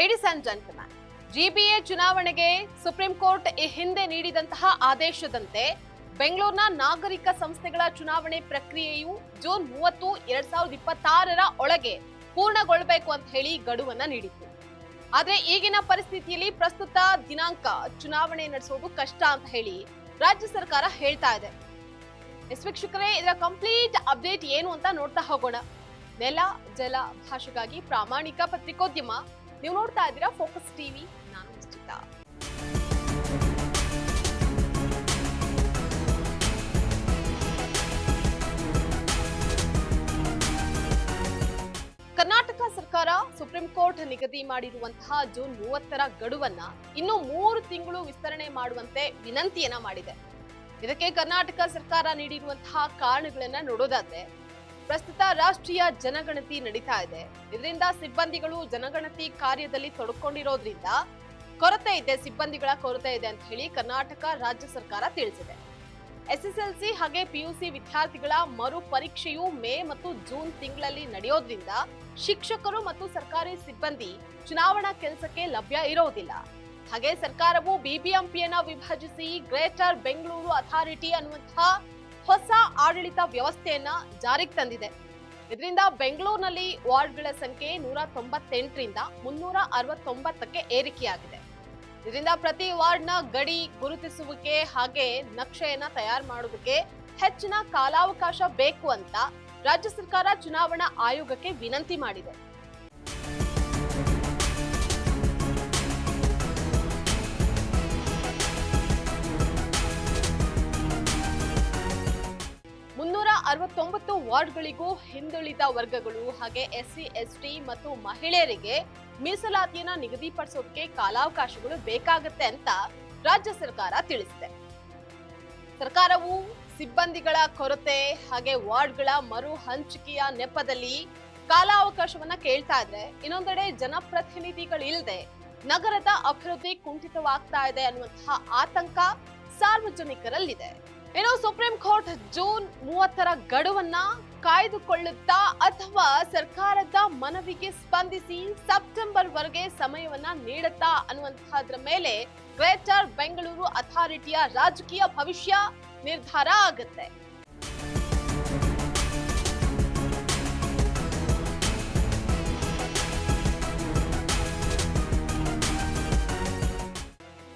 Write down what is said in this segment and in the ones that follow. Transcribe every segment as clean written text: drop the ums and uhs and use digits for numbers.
Ladies and gentleman, GBA ಚುನಾವಣೆಗೆ supreme court ಈ ಹಿಂದೆ ನೀಡಿದಂತಹ ಆದೇಶದಂತೆ ಬೆಂಗಳೂರಿನ ನಾಗರಿಕ ಸಂಸ್ಥೆಗಳ ಚುನಾವಣೆ ಪ್ರಕ್ರಿಯೆಯು ಜೂನ್ 30, 2026 ಒಳಗೆ ಪೂರ್ಣಗೊಳ್ಳಬೇಕು ಅಂತ ಹೇಳಿ ಗಡುವನ್ನ ನೀಡಿತ್ತು. ಆದ್ರೆ ಈಗಿನ ಪರಿಸ್ಥಿತಿಯಲ್ಲಿ ಪ್ರಸ್ತುತ ದಿನಾಂಕ ಚುನಾವಣೆ ನಡೆಸೋದು ಕಷ್ಟ ಅಂತ ಹೇಳಿ ರಾಜ್ಯ ಸರ್ಕಾರ ಹೇಳ್ತಾ ಇದೆ. ವೀಕ್ಷಕರೇ, ಇದರ ಕಂಪ್ಲೀಟ್ ಅಪ್ಡೇಟ್ ಏನು ಅಂತ ನೋಡ್ತಾ ಹೋಗೋಣ. ನೆಲ ಜಲ ಭಾಷೆಗಾಗಿ ಪ್ರಾಮಾಣಿಕ ಪತ್ರಿಕೋದ್ಯಮ. ನೀವು ನೋಡ್ತಾ ಇದ್ದೀರಾ ಫೋಕಸ್ ಟಿವಿ. ನಾನು ನಿಶ್ಚಿತಾ. ಕರ್ನಾಟಕ ಸರ್ಕಾರ ಸುಪ್ರೀಂ ಕೋರ್ಟ್ ನಿಗದಿ ಮಾಡಿರುವಂತಹ ಜೂನ್ 30ರ ಗಡುವನ್ನ ಇನ್ನು 3 ತಿಂಗಳು ವಿಸ್ತರಣೆ ಮಾಡುವಂತೆ ವಿನಂತಿಯನ್ನ ಮಾಡಿದೆ. ಇದಕ್ಕೆ ಕರ್ನಾಟಕ ಸರ್ಕಾರ ನೀಡಿರುವಂತಹ ಕಾರಣಗಳನ್ನ ನೋಡೋದಾದ್ರೆ, ಪ್ರಸ್ತುತ ರಾಷ್ಟ್ರೀಯ ಜನಗಣತಿ ನಡೀತಾ ಇದೆ. ಇದರಿಂದ ಸಿಬ್ಬಂದಿಗಳು ಜನಗಣತಿ ಕಾರ್ಯದಲ್ಲಿ ತೊಡಕೊಂಡಿರೋದ್ರಿಂದ ಸಿಬ್ಬಂದಿಗಳ ಕೊರತೆ ಇದೆ ಅಂತ ಹೇಳಿ ಕರ್ನಾಟಕ ರಾಜ್ಯ ಸರ್ಕಾರ ತಿಳಿಸಿದೆ. ಎಸ್ಎಸ್ಎಲ್ಸಿ ಹಾಗೆ ಪಿಯುಸಿ ವಿದ್ಯಾರ್ಥಿಗಳ ಮರು ಪರೀಕ್ಷೆಯು ಮೇ ಮತ್ತು ಜೂನ್ ತಿಂಗಳಲ್ಲಿ ನಡೆಯೋದ್ರಿಂದ ಶಿಕ್ಷಕರು ಮತ್ತು ಸರ್ಕಾರಿ ಸಿಬ್ಬಂದಿ ಚುನಾವಣಾ ಕೆಲಸಕ್ಕೆ ಲಭ್ಯ ಇರೋದಿಲ್ಲ. ಹಾಗೆ ಸರ್ಕಾರವು ಬಿಬಿಎಂಪಿಯನ್ನ ವಿಭಜಿಸಿ ಗ್ರೇಟರ್ ಬೆಂಗಳೂರು ಅಥಾರಿಟಿ ಅನ್ನುವಂತಹ ಹೊಸ ಆಡಳಿತ ವ್ಯವಸ್ಥೆಯನ್ನ ಜಾರಿಗೆ ತಂದಿದೆ. ಇದರಿಂದ ಬೆಂಗಳೂರಿನಲ್ಲಿ ವಾರ್ಡ್ಗಳ ಸಂಖ್ಯೆ 198ರಿಂದ 369ಕ್ಕೆ ಏರಿಕೆಯಾಗಿದೆ. ಇದರಿಂದ ಪ್ರತಿ ವಾರ್ಡ್ನ ಗಡಿ ಗುರುತಿಸುವಿಕೆ ಹಾಗೆ ನಕ್ಷೆಯನ್ನ ತಯಾರು ಮಾಡೋದಕ್ಕೆ ಹೆಚ್ಚಿನ ಕಾಲಾವಕಾಶ ಬೇಕು ಅಂತ ರಾಜ್ಯ ಸರ್ಕಾರ ಚುನಾವಣಾ ಆಯೋಗಕ್ಕೆ ವಿನಂತಿ ಮಾಡಿದೆ. ಮುನ್ನೂರ 69 ವಾರ್ಡ್ಗಳಿಗೂ ಹಿಂದುಳಿದ ವರ್ಗಗಳು ಹಾಗೆ ಎಸ್ಸಿ ಎಸ್ಟಿ ಮತ್ತು ಮಹಿಳೆಯರಿಗೆ ಮೀಸಲಾತಿಯನ್ನ ನಿಗದಿಪಡಿಸೋದಕ್ಕೆ ಕಾಲಾವಕಾಶಗಳು ಬೇಕಾಗುತ್ತೆ ಅಂತ ರಾಜ್ಯ ಸರ್ಕಾರ ತಿಳಿಸಿದೆ. ಸರ್ಕಾರವು ಸಿಬ್ಬಂದಿಗಳ ಕೊರತೆ ಹಾಗೆ ವಾರ್ಡ್ಗಳ ಮರು ಹಂಚಿಕೆಯ ನೆಪದಲ್ಲಿ ಕಾಲಾವಕಾಶವನ್ನ ಕೇಳ್ತಾ ಇದ್ರೆ, ಇನ್ನೊಂದೆಡೆ ಜನಪ್ರತಿನಿಧಿಗಳಿಲ್ಲದೆ ನಗರದ ಅಭಿವೃದ್ಧಿ ಕುಂಠಿತವಾಗ್ತಾ ಇದೆ ಅನ್ನುವಂತಹ ಆತಂಕ ಸಾರ್ವಜನಿಕರಲ್ಲಿದೆ. ಇನ್ನು ಸುಪ್ರೀಂ ಕೋರ್ಟ್ ಜೂನ್ 30ರ ಗಡುವನ್ನ ಕಾಯ್ದುಕೊಳ್ಳುತ್ತಾ ಅಥವಾ ಸರ್ಕಾರದ ಮನವಿಗೆ ಸ್ಪಂದಿಸಿ ಸೆಪ್ಟೆಂಬರ್ ವರೆಗೆ ಸಮಯವನ್ನ ನೀಡುತ್ತಾ ಅನ್ನುವಂತಹದ್ರ ಮೇಲೆ ಗ್ರೇಟರ್ ಬೆಂಗಳೂರು ಅಥಾರಿಟಿಯ ರಾಜಕೀಯ ಭವಿಷ್ಯ ನಿರ್ಧಾರ ಆಗುತ್ತೆ.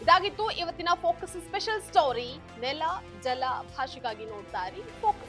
ಇದಾಗಿತ್ತು ಇವತ್ತಿನ ಫೋಕಸ್ ಸ್ಪೆಷಲ್ ಸ್ಟೋರಿ. ನೆಲ ಜಲ ಭಾಷೆಗಾಗಿ ನೋಡ್ತಾ ಇರಿ ಫೋಕಸ್.